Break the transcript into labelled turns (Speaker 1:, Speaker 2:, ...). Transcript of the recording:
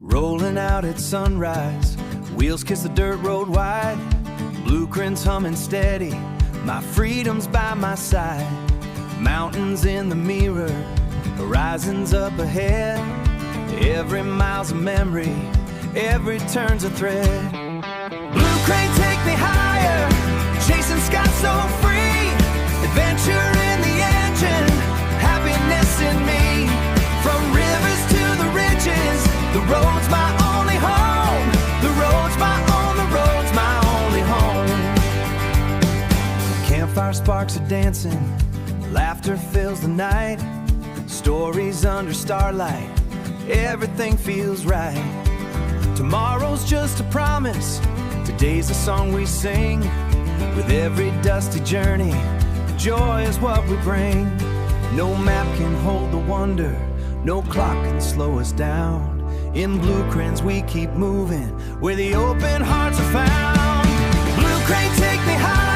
Speaker 1: Rolling out at sunrise, wheels kiss the dirt road wide. Bloukrans humming steady, my freedom's by my side. Mountains in the mirror, horizons up ahead. Every mile's a memory, every turn's a thread. Bloukrans take me higher, chasing skies so free. Adventure in the engine, happiness in me. From rivers to the ridges, the road's my only home. The road's my only home. Campfire sparks are dancing, laughter fills the night. Stories under starlight, everything feels right. Tomorrow's just a promise, today's a song we sing. With every dusty journey, joy is what we bring. No map can hold the wonder, no clock can slow us down. In Bloukrans we keep moving, where the open hearts are found. Bloukrans take me high.